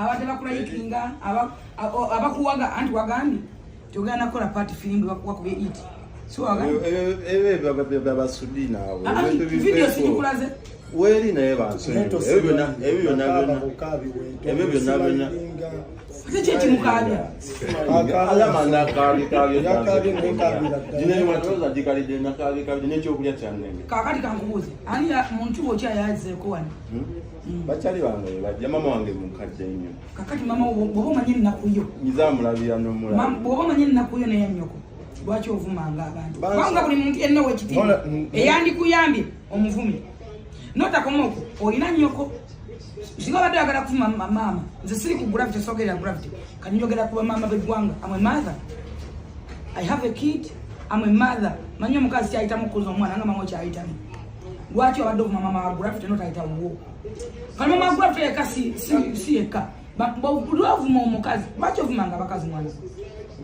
abadde bakulayikinga abakuwaga anti wagambye togenda kola party film wakubye it so wagambye babasudina abo video sikulaze weli naye bansonyiwe ebyo byonna Chichi mukabya. Alamanda kabi. Dine matoza dikalide na kabi n'ekyo kulya cyane. Kakati kankubuze. Ani muntu wo kyayaze ko wani. Bachali bange bajja mama wange mukadde nnyo. Kakati mama bobo manyini nakuyo. Nizamulabira no mula. Mama bobo manyini nakuyo ne yanyoko. Lwaki ovumanga abantu. Kwanga buli muntu yenna wekiti. Eyandi kuyambye omuvumi. Nota komoko olina nyoko. Singa badde agala kufuma mama nze siri ku gravity sogera gravity kanjogera kuba mama begwanga I'm a mother I have a kid I'm a mother manyo mukazi kyayita mukuzo omwana nga mango kyayita lwaki abadde okuma mama wa gravity not ayita wo kana mama gravity eka si eka lwavu mu mukazi lwaki ovumanga abakazi mwana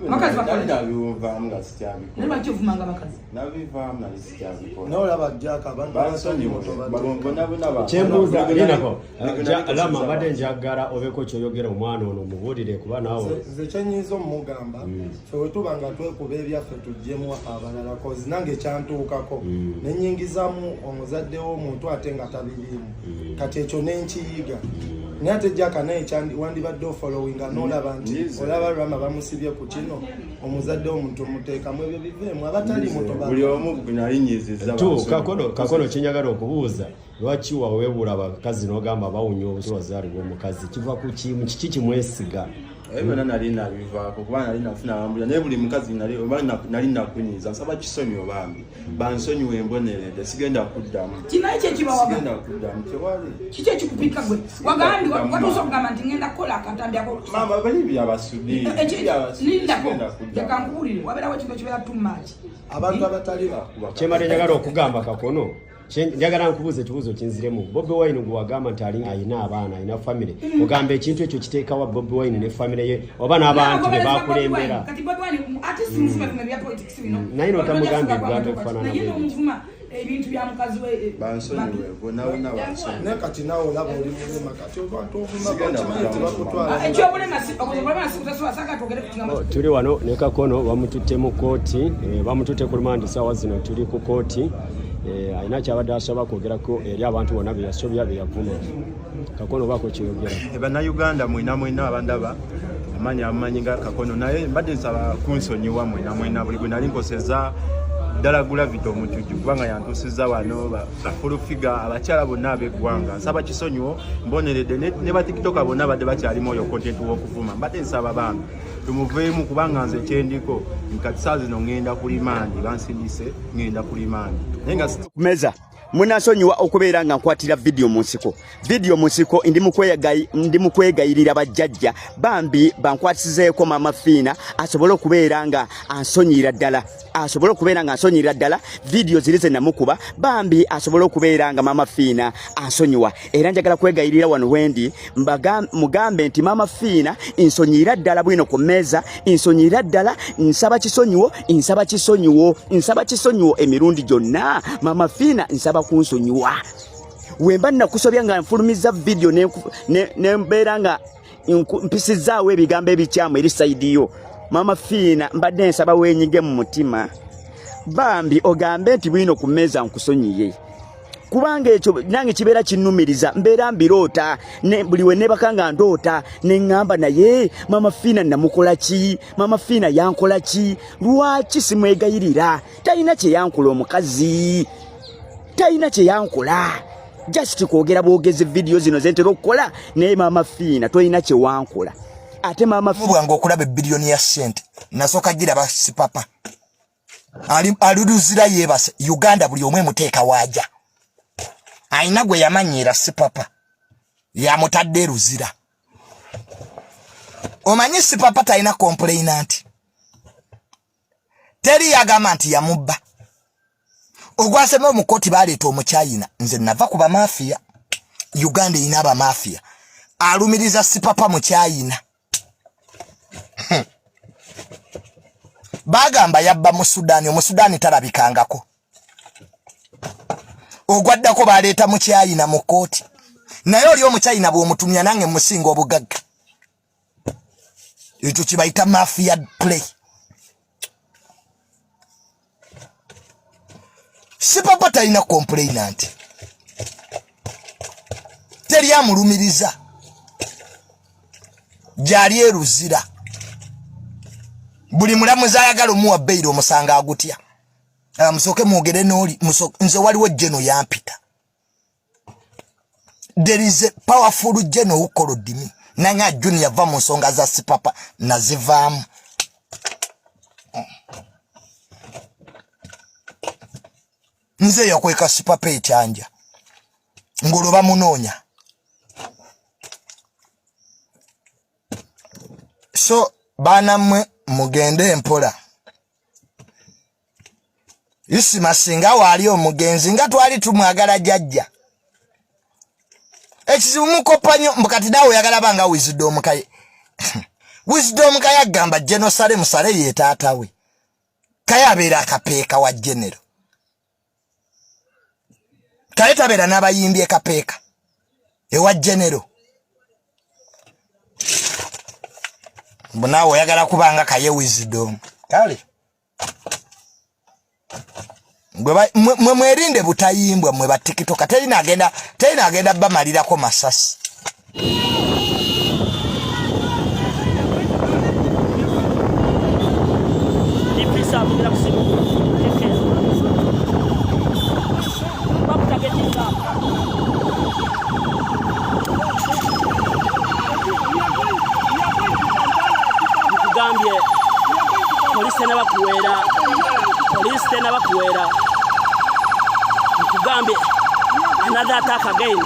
makazi bakola nabiva nga sityabi ko lwaki ovumanga abakazi nabiva nga sityabi ko no laba jaka bansonyiwe babona chembuza linako alama badde njagala obeko kyoyogera omwana ono mubulire kuba nawo ze chenyizo mugamba fe tubanga twekuba ebyaffe tujjemu abalala kozi nange kyantuukako nenyingizamu omuzadde w'omuntu ate nga tabirimu kati ekyo nenkiyiga nyate jaka naye kyandi wandibadde following anolaba nti olaba lwama bamusibye ku kino omuzadde w'omuntu muteekamu ebyo biveemu abatali muto buli omu nalinyiziza tu kakono kinyagala okubuuza lwaki waweebula abakazi n'ogamba bawunya obutwazaali bw'omukazi kiva ku kimu kiki kimwesiga ebyo nali nabivaako kuba nali nafuna abambulira naye buli mukazi nali nakunyiza nsaba kisonyiwo bambi bansonyiwa emboneredde sigenda kuddamu kinaye kyekibawaga sigenda kuddamu tewali kiki ekikupika gwe wagandi watuusa okugamba nti ngenda kukola akatambyako mama bali byabasudi kankuwulire wabeerawo ekintu ekibeera too much abantu abatali bakuba kyemate njagala okugamba kakono njagala nkubuuza ekibuuzo kinziremu Bobiwine gwe wagamba nti alina abaana alina famire ogamba ekintu ekyo kiteekawa Bobiwine ne famire ye oba n'abantu be bakulembera naye notamugambye ebigambo ebifaanana ebintu bya mukazi we bansonyiwe bonaona bansonyiwe kati nawe olaba oli mulema kati abantu ovuma tuli wano ne kakono bamututte mu kooti bamututte ku lumandi saawa zino tuli ku kooti alina kyabadde asobola kwogerako eri abantu bonna bye yasobya bye yavuma kakono baako kyeyogera bannayuganda mwena abandaba amanyi nga kakono naye mbadde nsaba kunsonyiwa mwena buli gwe nali nkoseza ddala gravity omutujju kubanga yantuusizza wano BwinoKumeza abakyala bonna ab'eggwanga nsaba kisonyiwo mboneredde ne batikitoka bonna badde bakyalimu oyo content w'okuvuma mbadde nsaba bambi tumuveemu kubanga nze kyendiko nkati saa zino ŋŋenda ku limandi bansindise ŋŋenda ku limandi naye nga Kumeza munasonyiwa okubeera nga nkwatira video mu nsiko ndi mukwegayirira bajjajja bambi bankwatisizeeko mama Fiina asobole okubeera nga ansonyira ddala video ziri ze namukuba bambi asobole okubeera nga mama Fiina ansonyiwa era njagala kwegayirira wano wendi mugambe nti mama Fiina insonyira ddala BwinoKumeza insonyira ddala nsaba kisonyiwo emirundi gyonna mama Fiina nsaba kunsonyiwa wemba nakusobya nga nfulumiza video ne mbeera nga mpisizaawo ebigambo ebikyamu eri saidiyo mama Fiina mbadde nsaba wenyige mu mutima bambi ogambe nti BwinoKumeza nkusonyiye kubanga ekyo nange kibeera kinnumiriza mbeera mbiroota buli we nebakanga ndoota neŋŋamba naye mama Fiina namukola ki mama Fiina yankola ki lwaki simwegayirira talina kye yankola omukazi talina kye yankola just kwogera bwogezi video zino zentera okukola naye mama Fiina tolina kye wankola ate mama Fiina okulaba ebiliyoni ya sente nasooka giraba sipapa ali Luzira yeebase Uganda buli omwe muteeka waaja ayina gwe yamanyiira sipapa yamutadde Luzira omanyi sipapa talina complainant teri yagamba nti yamubba ogwaseme omukoti baleeta omukyayina nze nava ku bamafia Uganda erina abamafia alumiriza sipapa mukyayina bagamba yabba mu Sudaani talabikangako ogwaddako baleeta mukyayina mu kooti naye oli omukyayina bw'omutumya nange musinga obugagga ekyo kibayita mafia play. Si papa talina complainant. Teri amulumiriza. Jali e Luzira. Buli mulamuzi ayagala omuwa bail omusanga agutya. Musoke mwogere n'oli nze waliwo jeno yampita. There is a powerful jeno who called me. Nanga junior va mu nsonga za sipapa nazivaamu. Nze yakweka sipapa ekyanja. Ngoloba munoonya. So bana mwe mugende empola. Isi masinga wali omugenzi nga twali tumwagala jajja. Ekizibu mukopanyo mbukati dawo yagala banga wisdom kaye. Wisdom kaya gamba Jerusalem sale ye taata we. Kaya abera akapeeka wa general. Kaya tabera n'abayimbi akapeeka. Ewa general. Bunawo yagala kubanga kaye wisdom. Kale. Mwe mwerinde butayimbwa mwe batikitoka telina agenda bamalira ko masasi. Gambie police tena bakuwera Gambie another attack again.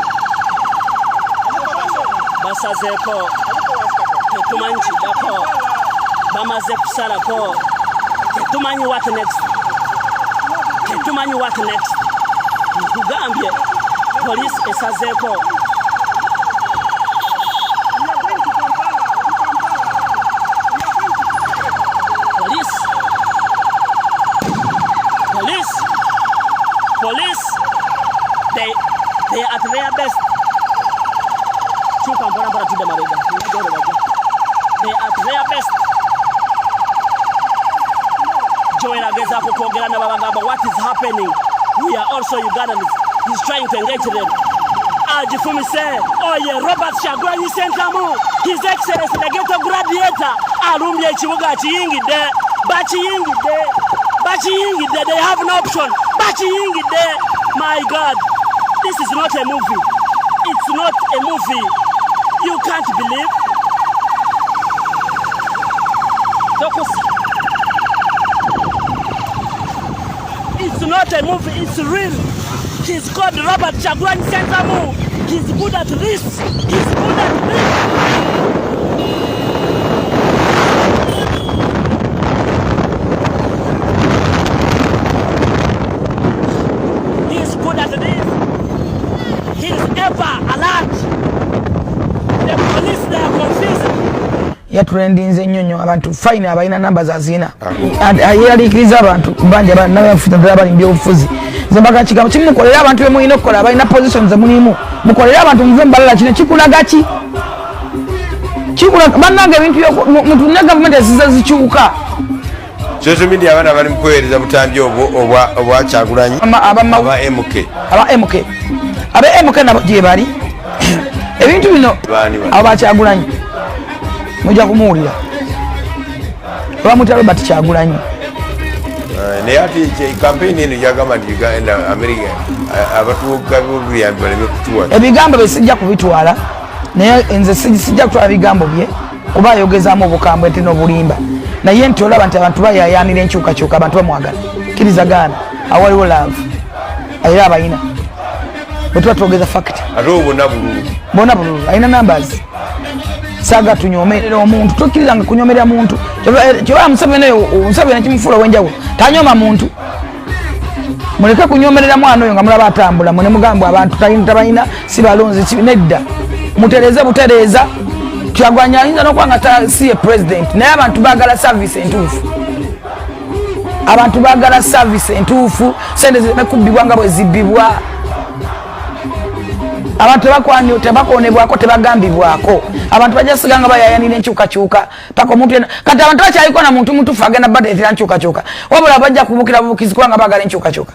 Basazeko tetumanyi dako bamaze kusarako tetumanyi what next Gambie police esazeko police they at their best. They at their best. Joel ageza kukwogera na babagamba what is happening. We are also Ugandans. He's trying to engage them. Ajifumi say, oh yeah, Robert Kyagulanyi Ssentamu, His Excellency the ghetto gladiator, alumbye ekibuga kiyingidde, bakiyingidde, they have no option. Bakiyingidde, my God, this is not a movie. It's not a movie. You can't believe. It's not a movie, it's real. He's called Robert Kyagulanyi Ssentamu. He's good at this. He's good at this. He's good at this. He's ever alert. The police, they are confused. Yaturendinze nnyonyo abantu fine abalina namba za zina alikiriza abantu banja bana nabafuta bali mbyofuzi zembaka kigambo kimukolera abantu bemuyina okukola abalina positions ze mulimu mukolera abantu muve mbalala kino kikulaga kikula bannanga ebintu muntu ne government eziza zikyuka social media abana bali mukwereza butambi obwa Kyagulanyi aba MK nabo gye bali ebintu bino aba Kyagulanyi mujja kumuwulira bamutya Robert Kyagulanyi ne ati campaign eno yagamba nti Uganda America abatuuka b'obuyambi baleme kutuwa ebigambo besijja kubitwala naye nze sijja kutwala bigambo bye kuba ayogezaamu obukambwe ente n'obulimba naye nti olaba nti abantu bayayaanira enkyukakyuka abantu bamwagala kirizagaana awaliwo love era abayina bwe tuba twogeza fact ate bona bululu ayina numbers saga tunyomerera omuntu tokkirizanga kunyomerera muntu kyoba Museveni kimufuula wenjawulo tanyoma muntu muleke kunyomerera mwana oyo nga mulaba atambula mune mugamba abantu tabalina si balonzi nedda mutereze butereza Kyagulanyi ayinza n'okuba nga si ye president naye abantu baagala service entuufu sente zireme kubbibwa nga bwe zibbibwa abantu bakwanyo tebakonebwako tebagambibwako abantu bajasiganga bayayanira enkyukakyuka paka omuntu kati abantu bakyaliko na muntu mutufu agenda badetera enkyukakyuka wabula bajja kubukira bubukizi kubanga bagala enkyukakyuka